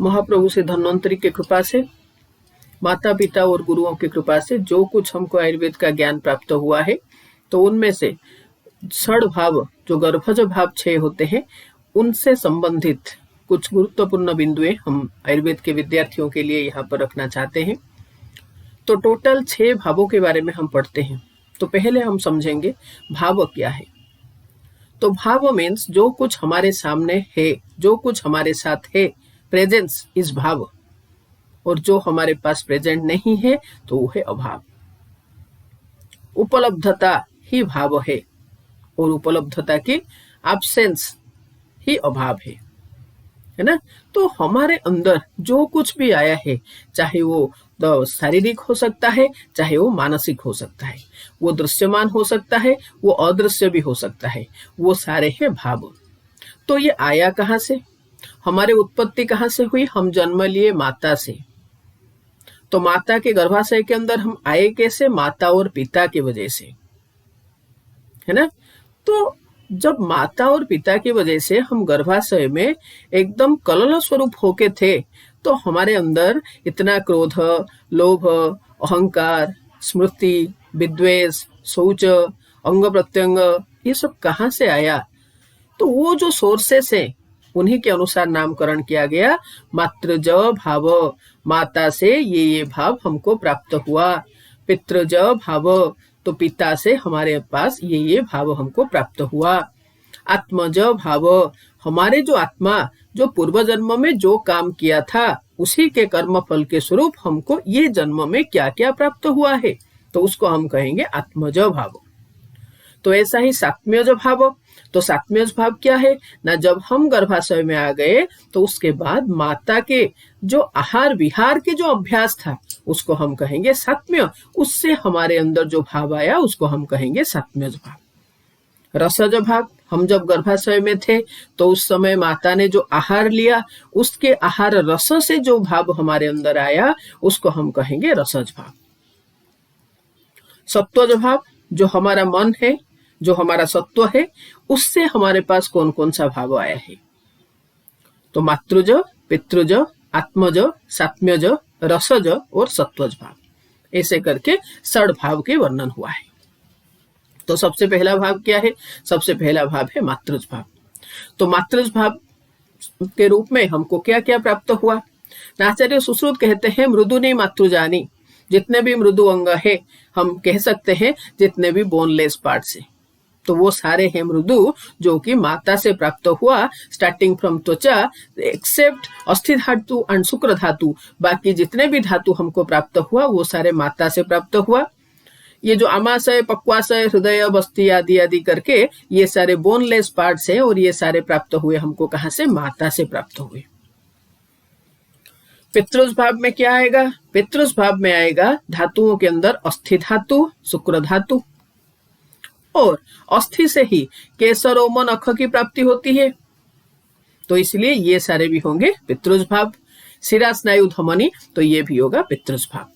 महाप्रभु से, धन्वंतरी की कृपा से, माता पिता और गुरुओं की कृपा से जो कुछ हमको आयुर्वेद का ज्ञान प्राप्त हुआ है, तो उनमें से षड भाव, जो गर्भज भाव 6 होते हैं, उनसे संबंधित कुछ गुरुत्वपूर्ण बिंदुएं हम आयुर्वेद के विद्यार्थियों के लिए यहाँ पर रखना चाहते हैं। तो टोटल 6 भावों के बारे में हम पढ़ते हैं। तो पहले हम समझेंगे भाव क्या है। तो भाव मीन्स जो कुछ हमारे सामने है, जो कुछ हमारे साथ है, प्रेजेंस इज भाव। और जो हमारे पास प्रेजेंट नहीं है तो वो है अभाव। उपलब्धता ही भाव है और उपलब्धता की एब्सेंस ही अभाव है ना। तो हमारे अंदर जो कुछ भी आया है, चाहे वो शारीरिक हो सकता है, चाहे वो मानसिक हो सकता है, वो दृश्यमान हो सकता है, वो अदृश्य भी हो सकता है, वो सारे हैं भाव। तो ये आया कहाँ से? हमारी उत्पत्ति कहाँ से हुई? हम जन्म लिए माता से। तो माता के गर्भाशय के अंदर हम आए कैसे? माता और पिता की वजह से, है ना। तो जब माता और पिता की वजह से हम गर्भाशय में एकदम कलल स्वरूप होके थे, तो हमारे अंदर इतना क्रोध, लोभ, अहंकार, स्मृति, विद्वेष, शौच, अंग प्रत्यंग, ये सब कहाँ से आया? तो वो जो सोर्सेस है उन्हीं के अनुसार नामकरण किया गया। मातृज भाव, माता से ये भाव हमको प्राप्त हुआ। पितृज भाव, तो पिता से हमारे पास ये भाव हमको प्राप्त हुआ। आत्मज भाव, हमारे जो आत्मा, जो पूर्व जन्म में जो काम किया था उसी के कर्म फल के स्वरूप हमको ये जन्म में क्या क्या प्राप्त हुआ है, तो उसको हम कहेंगे आत्मज भाव। तो ऐसा ही सात्म्यज भाव। तो सात्म्यज भाव क्या है ना? जब हम गर्भाशय में आ गए तो उसके बाद माता के जो आहार विहार के जो अभ्यास था उसको हम कहेंगे सात्म्य। उससे हमारे अंदर जो भाव आया उसको हम कहेंगे सात्म्यज भाव। रसज भाव, हम जब गर्भाशय में थे तो उस समय माता ने जो आहार लिया उसके आहार रस से जो भाव हमारे अंदर आया उसको हम कहेंगे रसज भाव। सत्वज भाव, जो हमारा मन है, जो हमारा सत्व है, उससे हमारे पास कौन कौन सा भाव आया है? तो मातृज, पितृज, आत्मज, सात्म्यज, रसज और सत्वज भाव, ऐसे करके षड भाव के वर्णन हुआ है। तो सबसे पहला भाव क्या है? सबसे पहला भाव है मातृज भाव। तो मातृज भाव के रूप में हमको क्या क्या प्राप्त हुआ? आचार्य सुश्रुत कहते हैं मृदुनी मातृजानी, जितने भी मृदु अंग है, हम कह सकते हैं जितने भी बोनलेस पार्ट्स है, तो वो सारे हैं मृदु, जो कि माता से प्राप्त हुआ। स्टार्टिंग फ्रॉम त्वचा, एक्सेप्ट अस्थि धातु एंड शुक्र धातु, बाकी जितने भी धातु हमको प्राप्त हुआ वो सारे माता से प्राप्त हुआ। ये जो आमाशय, पक्वाशय, हृदय, बस्ती आदि आदि करके ये सारे बोनलेस पार्ट्स हैं, और ये सारे प्राप्त हुए हमको कहाँ से? माता से प्राप्त हुए। पितृज भाव में क्या आएगा? पितृज भाव में आएगा धातुओं के अंदर अस्थि धातु, शुक्र धातु, और अस्थि से ही केसर, ओमन, अख की प्राप्ति होती है, तो इसलिए ये सारे भी होंगे पितृज भाव। शिरा, स्नायु, धमनी, तो ये भी होगा पितृज भाव,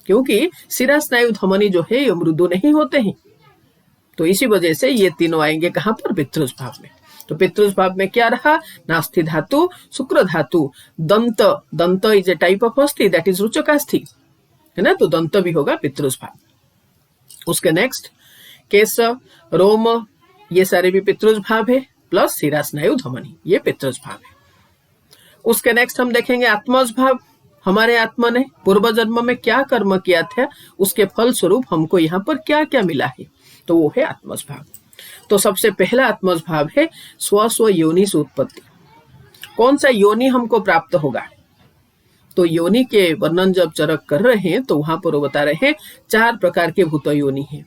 क्योंकि शिरा, स्नायु, धमनी जो है ये मृदु नहीं होते हैं, तो इसी वजह से ये तीनों आएंगे कहाँ पर? पितृज भाव में। तो पितृज भाव में क्या रहा? नास्थि धातु, शुक्र धातु, दंत, दंत इज ए टाइप ऑफ अस्थि, दैट इज रुचकास्थि, है ना, तो दंत भी होगा पितृज भाव। उसके नेक्स्ट केस, रोम, ये सारे भी पितृज भाव है, प्लस शिरा, स्नायु, धमनी, ये पितृज भाव है। उसके नेक्स्ट हम देखेंगे आत्मज भाव। हमारे आत्मा ने पूर्व जन्म में क्या कर्म किया था, उसके फल स्वरूप हमको यहाँ पर क्या क्या मिला है, तो वो है आत्मज भाव। तो सबसे पहला आत्मज भाव है स्व स्व योनि से उत्पत्ति। कौन सा योनि हमको प्राप्त होगा? तो योनि के वर्णन जब चरक कर रहे हैं तो वहां पर वो बता रहे हैं 4 प्रकार के भूत योनि हैं।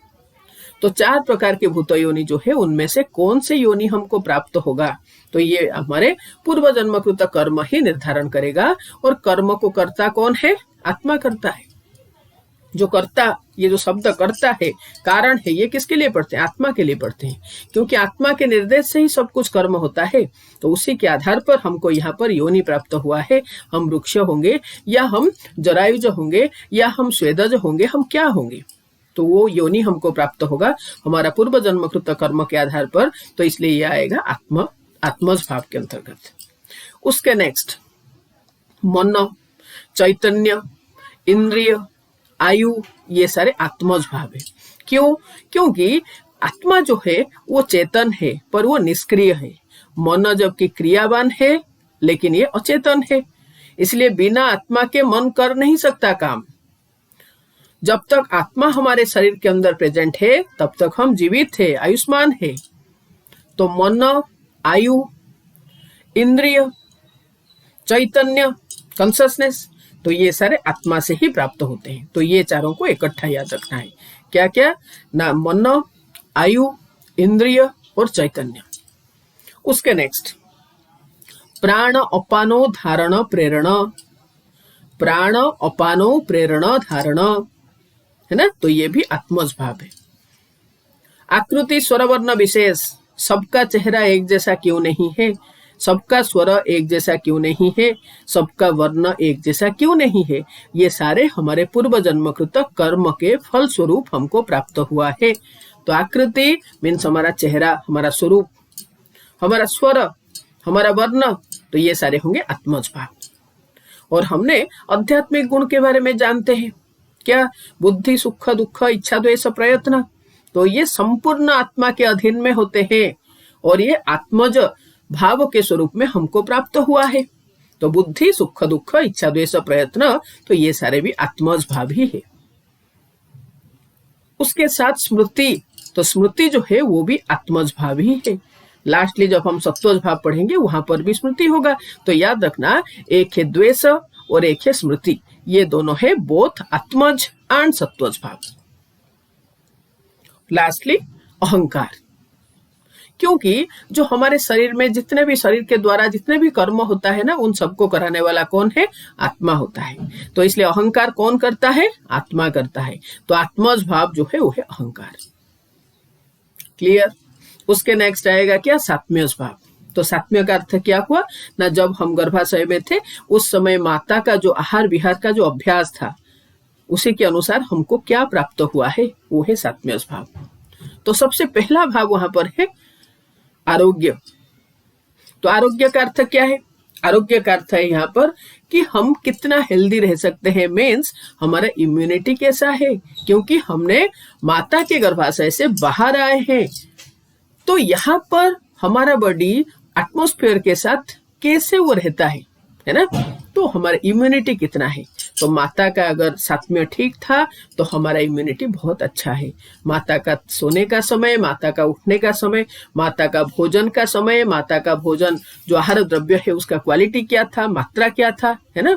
तो 4 प्रकार के भूत योनि जो है उनमें से कौन से योनि हमको प्राप्त होगा, तो ये हमारे पूर्व जन्मकृत कर्म ही निर्धारण करेगा। और कर्म को कर्ता कौन है? आत्मा करता है। जो कर्ता, ये जो शब्द कर्ता है, कारण है, ये किसके लिए पढ़ते हैं? आत्मा के लिए पढ़ते हैं, क्योंकि आत्मा के निर्देश से ही सब कुछ कर्म होता है। तो उसी के आधार पर हमको यहाँ पर योनि प्राप्त हुआ है। हम वृक्ष होंगे, या हम जरायुज होंगे, या हम स्वेदज होंगे, हम क्या होंगे, तो वो योनि हमको प्राप्त होगा हमारा पूर्व जन्मकृत कर्म के आधार पर। तो इसलिए ये आएगा आत्मज भाव के अंतर्गत। उसके नेक्स्ट मन, चैतन्य, इंद्रिय, आयु, ये सारे आत्मज भाव है। क्यों? क्योंकि आत्मा जो है वो चेतन है पर वो निष्क्रिय है। मन जबकि क्रियावान है लेकिन ये अचेतन है, इसलिए बिना आत्मा के मन कर नहीं सकता काम। जब तक आत्मा हमारे शरीर के अंदर प्रेजेंट है तब तक हम जीवित है, आयुष्मान है। तो मन, आयु, इंद्रिय, चैतन्य, कॉन्शसनेस, तो ये सारे आत्मा से ही प्राप्त होते हैं। तो ये चारों को इकट्ठा याद रखना है। क्या क्या ना? मन, आयु, इंद्रिय और चैतन्य। उसके नेक्स्ट प्राण, अपानो, धारण, प्रेरण। प्राण, अपानो, प्रेरण, धारण, है ना? तो ये भी आत्मज भाव है। आकृति, स्वर, वर्ण, विशेष, सबका चेहरा एक जैसा क्यों नहीं है? सबका स्वर एक जैसा क्यों नहीं है? सबका वर्ण एक जैसा क्यों नहीं है? ये सारे हमारे पूर्व जन्मकृत कर्म के फल स्वरूप हमको प्राप्त हुआ है। तो आकृति मीन्स हमारा चेहरा, हमारा स्वरूप, हमारा स्वर, हमारा वर्ण, तो ये सारे होंगे आत्मज भाव। और हमने आध्यात्मिक गुण के बारे में जानते हैं क्या? बुद्धि, सुख, दुख, इच्छा, द्वेष, प्रयत्न, तो ये संपूर्ण आत्मा के अधीन में होते हैं और ये आत्मज भाव के स्वरूप में हमको प्राप्त हुआ है। तो बुद्धि, सुख, दुख, इच्छा, द्वेष, प्रयत्न, तो ये सारे भी आत्मज भाव ही है। उसके साथ स्मृति, तो स्मृति जो है वो भी आत्मज भाव ही है। लास्टली जब हम सत्वज भाव पढ़ेंगे वहां पर भी स्मृति होगा। तो याद रखना, एक है द्वेष और एक है स्मृति, ये दोनों है बोथ आत्मज एंड सत्वज भाव। लास्टली अहंकार, क्योंकि जो हमारे शरीर में जितने भी शरीर के द्वारा जितने भी कर्म होता है ना, उन सबको कराने वाला कौन है? आत्मा होता है। तो इसलिए अहंकार कौन करता है? आत्मा करता है। तो आत्मज भाव जो है वो है अहंकार। क्लियर? उसके नेक्स्ट आएगा क्या? सात्म्यज भाव। तो सात्म्य का अर्थ क्या हुआ ना? जब हम गर्भाशय में थे उस समय माता का जो आहार विहार का जो अभ्यास था उसी के अनुसार हमको क्या प्राप्त हुआ है, वो है सात्म्यज भाव। तो सबसे पहला भाव वहां पर है आरोग्य। तो आरोग्य का अर्थ क्या है? आरोग्य का अर्थ है यहाँ पर कि हम कितना हेल्दी रह सकते हैं, मीन्स हमारा इम्यूनिटी कैसा है, क्योंकि हमने माता के गर्भाशय से बाहर आए हैं। तो यहाँ पर हमारा बॉडी एटमॉस्फेयर के साथ कैसे वो रहता है ना? तो हमारा इम्यूनिटी कितना है? तो माता का अगर सात्म्य ठीक था तो हमारा इम्यूनिटी बहुत अच्छा है। माता का सोने का समय, माता का उठने का समय, माता का भोजन का समय, माता का भोजन जो आहार द्रव्य है उसका क्वालिटी क्या था, मात्रा क्या था, है ना?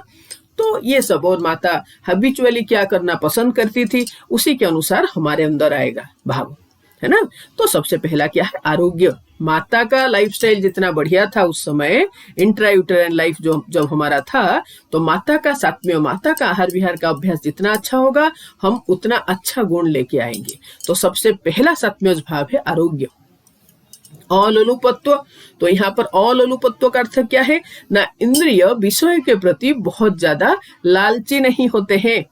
तो ये सब, और माता हैबिचुअली क्या करना पसंद करती थी, उसी के अनुसार हमारे अंदर आएगा भाव, है ना? तो सबसे पहला क्या है? आरोग्य। माता का लाइफस्टाइल जितना बढ़िया था उस समय, इंट्रायूटेराइन लाइफ जो जब हमारा था, तो माता का सात्म्य, माता का आहार विहार का अभ्यास जितना अच्छा होगा हम उतना अच्छा गुण लेके आएंगे। तो सबसे पहला सात्म्यज भाव है आरोग्य। अलोलुपत्व, तो यहाँ पर अलोलुपत्व का अर्थ क्या है ना? इंद्रिय विषय के प्रति बहुत ज्यादा लालची नहीं होते हैं।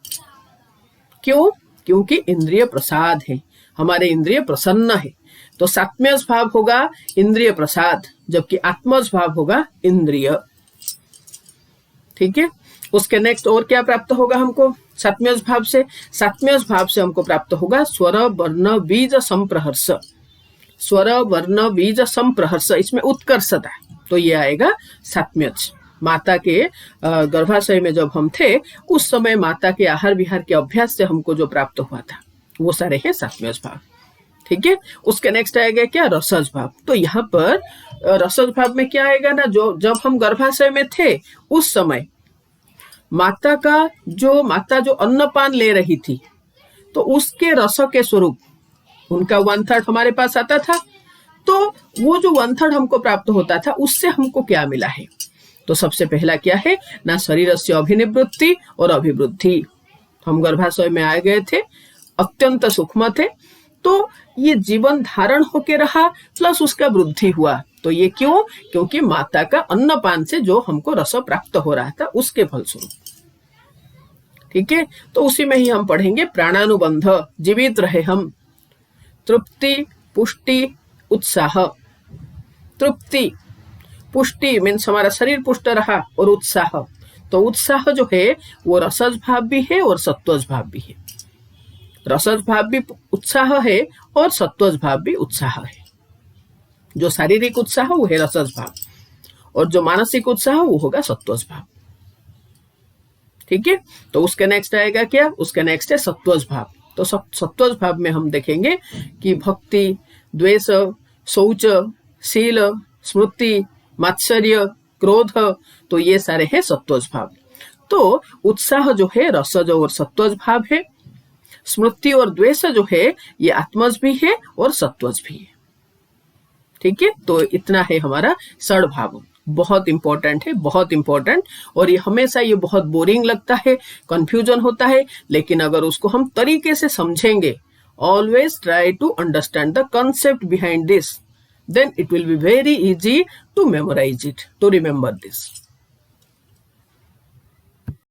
क्यों? क्योंकि इंद्रिय प्रसाद है, हमारे इंद्रिय प्रसन्न है। तो सात्म्यज भाव होगा इंद्रिय प्रसाद, जबकि आत्मज भाव होगा इंद्रिय। ठीक है? उसके नेक्स्ट और क्या प्राप्त होगा हमको सात्म्यज भाव से? सात्म्यज भाव से हमको प्राप्त होगा स्वर, वर्ण, बीज, संप्रहर्ष। स्वर, वर्ण, बीज, संप्रहर्ष, इसमें उत्कर्षता, तो ये आएगा सात्म्यज। माता के गर्भाशय में जब हम थे उस समय माता के आहार विहार के अभ्यास से हमको जो प्राप्त हुआ था वो सारे हैं सात्म्यज भाव। ठीक है? उसके नेक्स्ट आएगा क्या? रसज भाव। तो यहाँ पर रसज भाव में क्या आएगा ना? जो जब हम गर्भाशय में थे उस समय माता जो अन्नपान ले रही थी तो उसके रस के स्वरूप उनका 1/3 हमारे पास आता था। तो वो जो 1/3 हमको प्राप्त होता था उससे हमको क्या मिला है? तो सबसे पहला क्या है ना? शरीरस्य अभिनिवृत्ति और अभिवृद्धि। हम गर्भाशय में आ गए थे, अत्यंत सूक्ष्म थे, तो ये जीवन धारण होके रहा प्लस उसका वृद्धि हुआ। तो ये क्यों? क्योंकि माता का अन्नपान से जो हमको रस प्राप्त हो रहा था उसके फलस्वरूप। ठीक है? तो उसी में ही हम पढ़ेंगे प्राणानुबंध, जीवित रहे हम, तृप्ति, पुष्टि, उत्साह। तृप्ति पुष्टि मीन्स हमारा शरीर पुष्ट रहा, और उत्साह, तो उत्साह जो है वो रसज भाव भी है और सत्वज भाव भी है। रसज भाव भी उत्साह है और सत्वज भाव भी उत्साह है। जो शारीरिक उत्साह वो है रसज भाव, और जो मानसिक उत्साह वो होगा सत्वज भाव। ठीक है, तो उसके नेक्स्ट आएगा क्या, उसके नेक्स्ट है सत्वज भाव। तो सत्वज भाव में हम देखेंगे कि भक्ति, द्वेष, शौच, शील, स्मृति, मात्सर्य, क्रोध, तो ये सारे हैं सत्वज भाव। तो उत्साह जो है रसज और सत्वज भाव है, स्मृति और द्वेष जो है ये आत्मज भी है और सत्वज भी है। ठीक है, तो इतना है हमारा षड भाव। बहुत इंपॉर्टेंट है, बहुत इंपॉर्टेंट। और ये हमेशा ये बहुत बोरिंग लगता है, कंफ्यूजन होता है, लेकिन अगर उसको हम तरीके से समझेंगे, always try to understand the concept behind this, then it will be very easy to memorize it, to remember this.